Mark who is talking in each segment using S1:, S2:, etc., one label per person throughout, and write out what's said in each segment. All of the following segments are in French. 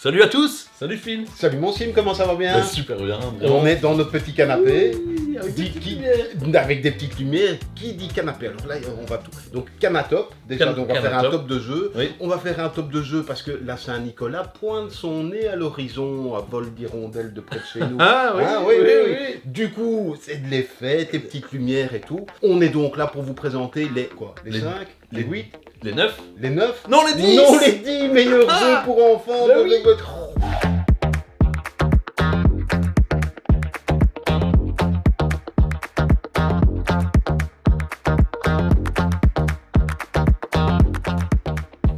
S1: Salut à tous. Salut Phil.
S2: Salut mon Sim, comment ça va bien?
S1: Bah, super bien.
S2: On est dans notre petit canapé.
S1: Oui, avec des petites lumières.
S2: Avec des petites lumières. Qui dit canapé? Alors là, on va tout. Donc Canatop, déjà, donc on va faire un
S1: Canatop.
S2: top de jeu.
S1: Oui.
S2: On va faire un top de jeu parce que la Saint-Nicolas pointe son nez à l'horizon à vol d'hirondelle de près de chez nous.
S1: Ah oui,
S2: Ah,
S1: oui.
S2: Du coup, c'est de les fêtes, les petites lumières et tout. On est donc là pour vous présenter les quoi? Les 5, les 8,
S1: Les 9.
S2: les 9?
S1: Non, les 10.
S2: Non, les 10 meilleurs
S1: Ah,
S2: jeux pour enfants
S1: bah
S2: de
S1: oui.
S2: votre...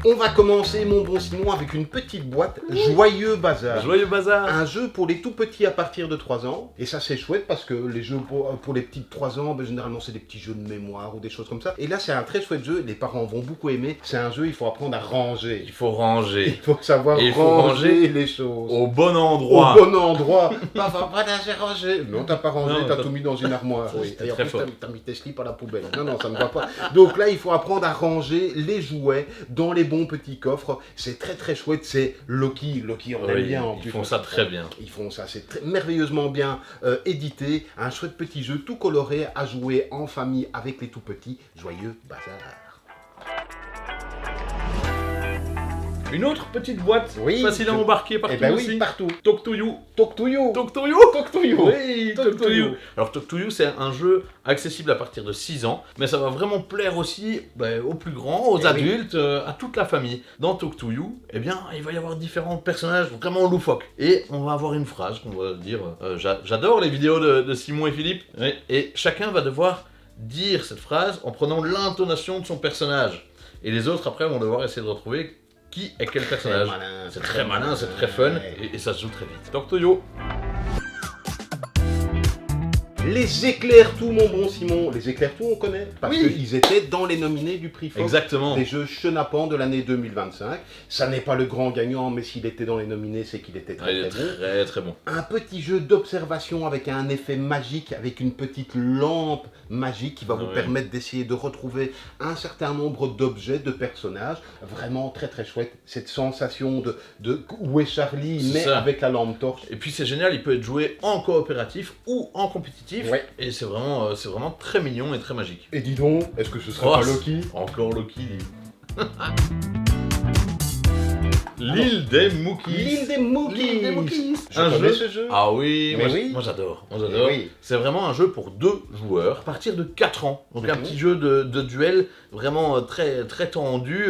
S2: On va commencer, mon bon Simon, avec une petite boîte Joyeux Bazar.
S1: Joyeux bazar.
S2: Un jeu pour les tout petits à partir de 3 ans. Et ça, c'est chouette parce que les jeux pour les petits de 3 ans, ben, généralement, c'est des petits jeux de mémoire ou des choses comme ça. Et là, c'est un très chouette jeu. Les parents vont beaucoup aimer. C'est un jeu, il faut apprendre à ranger.
S1: Il faut ranger
S2: Il faut savoir
S1: Et il faut
S2: ranger les choses.
S1: au bon endroit.
S2: Au bon endroit. Papa, voilà, j'ai rangé. Non, t'as pas rangé,
S1: Non,
S2: t'as
S1: t'as-
S2: tout mis dans une armoire. Oui.
S1: C'était
S2: Et en
S1: très
S2: plus,
S1: fort.
S2: t'as mis tes slips à la poubelle. Non, non, ça ne va pas. Donc là, il faut apprendre à ranger les jouets dans les bons petits coffres. C'est très très chouette. C'est Loki. Loki, on aime
S1: Oui,
S2: bien en
S1: ils
S2: plus.
S1: font ça très bien.
S2: Ils font ça, c'est merveilleusement bien édité. Un chouette petit jeu tout coloré à jouer en famille avec les tout petits. Joyeux bazar.
S1: Une autre petite boîte,
S2: Oui,
S1: facile à embarquer partout
S2: Eh ben oui,
S1: aussi.
S2: partout.
S1: Talk to you.
S2: Talk to you.
S1: Talk to you.
S2: Talk to you.
S1: Oui,
S2: Talk
S1: Talk
S2: to
S1: to
S2: you.
S1: You. Alors Talk to You, c'est un jeu accessible à partir de 6 ans, mais ça va vraiment plaire aussi aux plus grands, aux
S2: Eh oui.
S1: adultes, à toute la famille. Dans Talk to You, eh bien, il va y avoir différents personnages vraiment loufoques. Et on va avoir une phrase qu'on va dire j'adore les vidéos de Simon et Philippe. Oui. Et chacun va devoir dire cette phrase en prenant l'intonation de son personnage. Et les autres, après, vont devoir essayer de retrouver qui est quel personnage. C'est très malin, c'est très fun, et ça se joue très vite. Talk to You.
S2: Les éclairs tout, mon bon Simon. Les éclairs tout, on connaît. Parce
S1: Oui.
S2: qu'ils étaient dans les nominés du prix Fox.
S1: Exactement.
S2: Des jeux chenapans de l'année 2025. Ça n'est pas le grand gagnant, mais s'il était dans les nominés, c'est qu'il était
S1: Ah,
S2: très
S1: il est
S2: très bon.
S1: très très bon.
S2: Un petit jeu d'observation avec un effet magique, avec une petite lampe magique qui va vous
S1: Oui.
S2: permettre d'essayer de retrouver un certain nombre d'objets, de personnages. Vraiment très très chouette. Cette sensation de où est Charlie,
S1: C'est
S2: mais
S1: ça.
S2: avec la lampe torche.
S1: Et puis c'est génial, il peut être joué en coopératif ou en compétitif.
S2: Ouais.
S1: Et c'est vraiment très mignon et très magique.
S2: Et dis donc, est-ce que ce serait
S1: Oh,
S2: pas Loki?
S1: Encore Loki. L'île des Mookies.
S2: L'île des Mookies.
S1: L'île des Mookies.
S2: Je
S1: Un
S2: connais
S1: jeu.
S2: ce jeu.
S1: Ah oui,
S2: Mais
S1: moi,
S2: oui.
S1: moi j'adore. Moi
S2: Mais
S1: j'adore.
S2: oui.
S1: C'est vraiment un jeu pour 2 joueurs à partir de 4 ans. Donc un
S2: Mhm.
S1: petit jeu de duel vraiment très très tendu,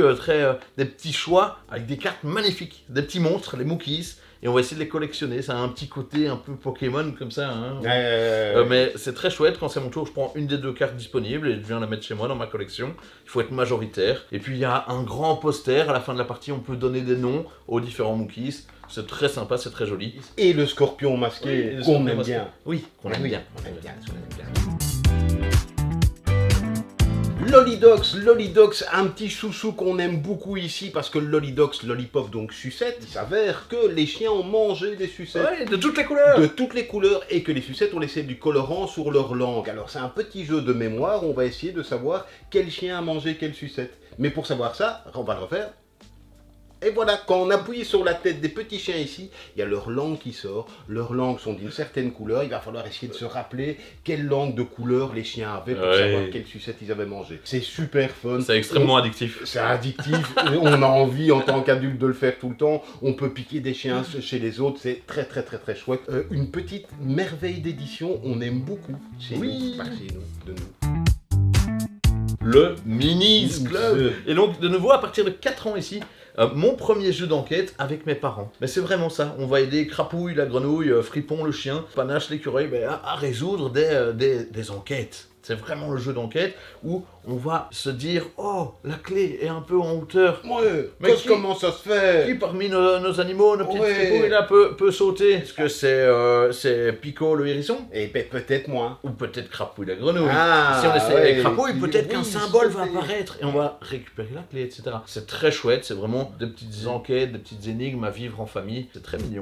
S1: des petits choix avec des cartes magnifiques, des petits monstres, les Mookies. Et on va essayer de les collectionner. Ça a un petit côté un peu Pokémon comme ça. Hein. Mais c'est très chouette. Quand c'est mon tour, je prends une des 2 cartes disponibles et je viens la mettre chez moi dans ma collection. Il faut être majoritaire. Et puis il y a un grand poster. À la fin de la partie, on peut donner des noms aux différents Mookies. C'est très sympa, c'est très joli.
S2: Et le scorpion masqué,
S1: Oui, le
S2: qu'on
S1: scorpion
S2: aime
S1: masqué.
S2: bien.
S1: Oui, qu'on aime
S2: Oui,
S1: bien.
S2: on aime bien, on aime bien. Lollidox, un petit chouchou qu'on aime beaucoup ici parce que Lollidox, lollipop donc sucette, il s'avère que les chiens ont mangé des sucettes.
S1: Ouais, de toutes les couleurs.
S2: De toutes les couleurs et que les sucettes ont laissé du colorant sur leur langue. Alors c'est un petit jeu de mémoire, on va essayer de savoir quel chien a mangé quelle sucette. Mais pour savoir ça, on va le refaire. Et voilà, quand on appuie sur la tête des petits chiens ici, il y a leur langue qui sort. Leurs langues sont d'une certaine couleur. Il va falloir essayer de se rappeler quelle langue de couleur les chiens avaient pour
S1: Ouais.
S2: savoir quelle sucette ils avaient mangé. C'est super fun.
S1: C'est extrêmement addictif.
S2: C'est addictif, on a envie en tant qu'adulte de le faire tout le temps, on peut piquer des chiens chez les autres, c'est très très très très chouette. Une petite merveille d'édition, on aime beaucoup chez
S1: Oui.
S2: nous, par chez nous, de nous.
S1: Le Minis Club. Et donc, de nouveau, à partir de 4 ans ici, mon premier jeu d'enquête avec mes parents. Mais c'est vraiment ça. On va aider Crapouille, la grenouille, Fripon, le chien, Panache, l'écureuil, à résoudre des enquêtes. C'est vraiment le jeu d'enquête où on va se dire « Oh, la clé est un peu en hauteur.
S2: Ouais,
S1: Mais
S2: comment ça se fait?
S1: Qui parmi nos animaux, nos petites
S2: Ouais.
S1: fripouilles là peut sauter? Est-ce que c'est Pico le hérisson?
S2: Et peut-être moins.
S1: Ou peut-être Crapouille la grenouille.
S2: Ah,
S1: Si on essaie
S2: ouais.
S1: avec Crapouille, peut-être qu'un
S2: Oui,
S1: symbole va
S2: sauter.
S1: apparaître et on va récupérer la clé, etc. C'est très chouette, c'est vraiment des petites enquêtes, des petites énigmes à vivre en famille. C'est très mignon.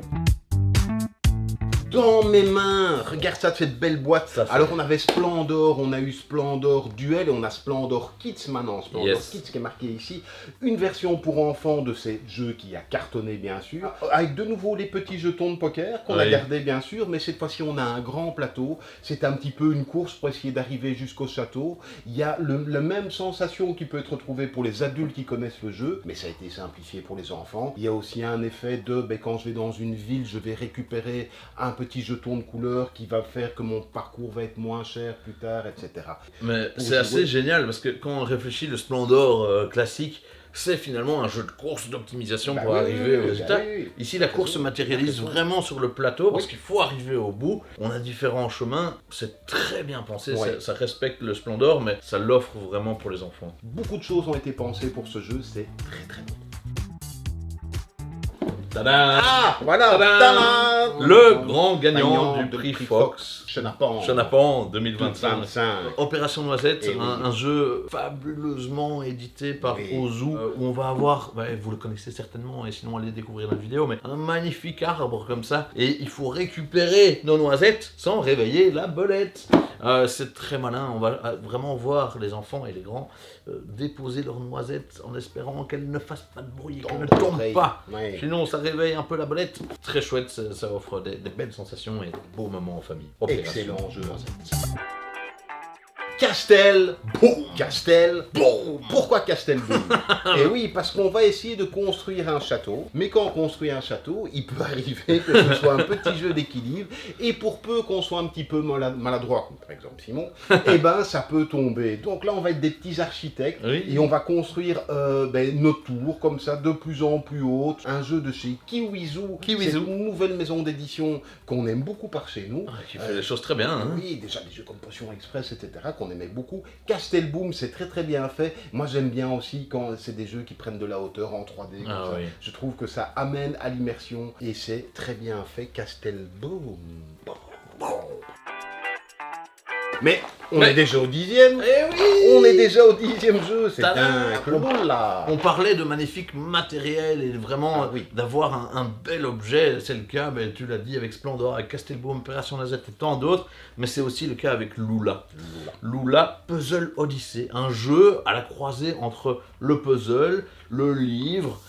S2: dans mes mains. Regarde ça, cette belle boîte.
S1: Ça fait-
S2: Alors on avait Splendor, on a eu Splendor Duel et on a Splendor Kids maintenant. Splendor
S1: Yes.
S2: Kids qui est marqué ici. Une version pour enfants de ces jeux qui a cartonné bien sûr. Avec de nouveau les petits jetons de poker qu'on a
S1: Oui.
S2: gardés bien sûr. Mais cette fois-ci on a un grand plateau. C'est un petit peu une course pour essayer d'arriver jusqu'au château. Il y a la même sensation qui peut être retrouvée pour les adultes qui connaissent le jeu. Mais ça a été simplifié pour les enfants. Il y a aussi un effet de quand je vais dans une ville, je vais récupérer un petit jeton de couleur qui va faire que mon parcours va être moins cher plus tard, etc.
S1: Mais
S2: Pour
S1: c'est
S2: jouer.
S1: assez génial parce que quand on réfléchit, le Splendor classique, c'est finalement un jeu de course d'optimisation
S2: Bah
S1: pour
S2: oui,
S1: arriver au
S2: bah
S1: résultat.
S2: oui.
S1: Ici, la course se matérialise
S2: Raison.
S1: vraiment sur le plateau parce
S2: Oui.
S1: qu'il faut arriver au bout. On a différents chemins, c'est très bien pensé,
S2: Ouais.
S1: ça respecte le Splendor, mais ça l'offre vraiment pour les enfants.
S2: Beaucoup de choses ont été pensées pour ce jeu, c'est très très bon.
S1: Tadam!
S2: Ah, voilà,
S1: Tadam
S2: tadam
S1: Le grand gagnant du
S2: de
S1: prix Fox,
S2: Chenapan.
S1: Chenapan 2025.
S2: 25.
S1: Opération Noisette,
S2: Eh oui.
S1: un jeu fabuleusement édité par
S2: Oui.
S1: Ozu, où on va avoir, vous le connaissez certainement, et sinon allez découvrir la vidéo, mais un magnifique arbre comme ça, et il faut récupérer nos noisettes sans réveiller la belette. C'est très malin, on va vraiment voir les enfants et les grands déposer leurs noisettes en espérant qu'elles ne fassent pas de bruit, qu'elles ne tombent pas.
S2: Ouais.
S1: Sinon, ça réveille un peu la belette. Très chouette, ça offre des belles sensations et de beaux moments en famille.
S2: Excellent jeu. Castel, boum, Castel, boum. Pourquoi Castel boum? Et oui, parce qu'on va essayer de construire un château, mais quand on construit un château, il peut arriver que ce soit un petit jeu d'équilibre, et pour peu qu'on soit un petit peu maladroit, comme par exemple Simon, eh ben ça peut tomber. Donc là, on va être des petits architectes,
S1: Oui.
S2: et on va construire nos tours, comme ça, de plus en plus hautes. Un jeu de chez Kiwizu,
S1: Kiwizu.
S2: c'est une nouvelle maison d'édition qu'on aime beaucoup par chez nous.
S1: Qui fait les choses très bien. Hein.
S2: Oui, déjà des jeux comme Potion Express, etc., qu'on aimait beaucoup. Castel Boom, c'est très très bien fait. Moi, j'aime bien aussi quand c'est des jeux qui prennent de la hauteur en 3D. Comme
S1: Ah
S2: ça.
S1: oui.
S2: Je trouve que ça amène à l'immersion et c'est très bien fait. Castel Boom. Mais on est déjà au 10e.
S1: Eh oui.
S2: On est déjà au 10e jeu. C'est
S1: Tadam.
S2: un clone là.
S1: On parlait de magnifique matériel et vraiment
S2: Ah oui.
S1: d'avoir un bel objet. C'est le cas, tu l'as dit, avec Splendor, avec Castelbaum, Opération Noisette et tant d'autres. Mais c'est aussi le cas avec Lula. Lula Puzzle Odyssey. Un jeu à la croisée entre le puzzle, le livre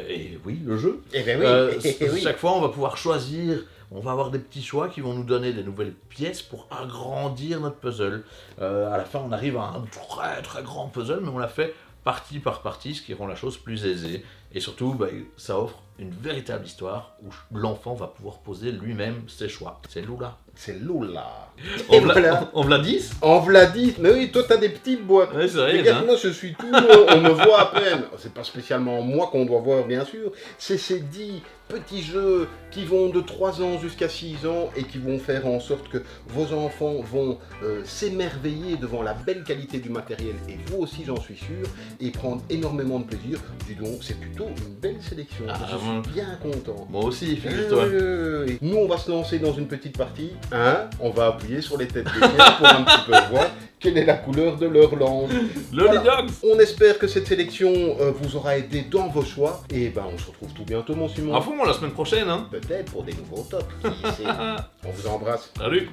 S1: et oui, le jeu.
S2: Eh ben oui. Oui.
S1: Chaque fois, on va pouvoir choisir. On va avoir des petits choix qui vont nous donner des nouvelles pièces pour agrandir notre puzzle. À la fin, on arrive à un très très grand puzzle, mais on l'a fait partie par partie, ce qui rend la chose plus aisée. Et surtout, ça offre une véritable histoire où l'enfant va pouvoir poser lui-même ses choix. C'est Lula.
S2: C'est Lula.
S1: On v'là 10.
S2: On vous l'a dit. Mais oui, toi, t'as des petites boîtes.
S1: Ouais, c'est vrai.
S2: Regarde, moi je suis tout, on me voit à peine. C'est pas spécialement moi qu'on doit voir, bien sûr. C'est ces 10 petits jeux qui vont de 3 ans jusqu'à 6 ans et qui vont faire en sorte que vos enfants vont s'émerveiller devant la belle qualité du matériel. Et vous aussi, j'en suis sûr, et prendre énormément de plaisir. Dis donc, c'est plutôt une belle sélection.
S1: Ah,
S2: je suis bien content.
S1: Moi aussi, figure-toi.
S2: Oui. Nous, on va se lancer dans une petite partie. On va appuyer sur les têtes des chiens pour un petit peu voir quelle est la couleur de leur langue.
S1: Lolly
S2: Voilà.
S1: Dogs.
S2: On espère que cette sélection vous aura aidé dans vos choix. Et on se retrouve tout bientôt, mon Simon.
S1: À fond, la semaine prochaine. Hein.
S2: Peut-être pour des nouveaux tops. Qui sait. On vous embrasse.
S1: Salut.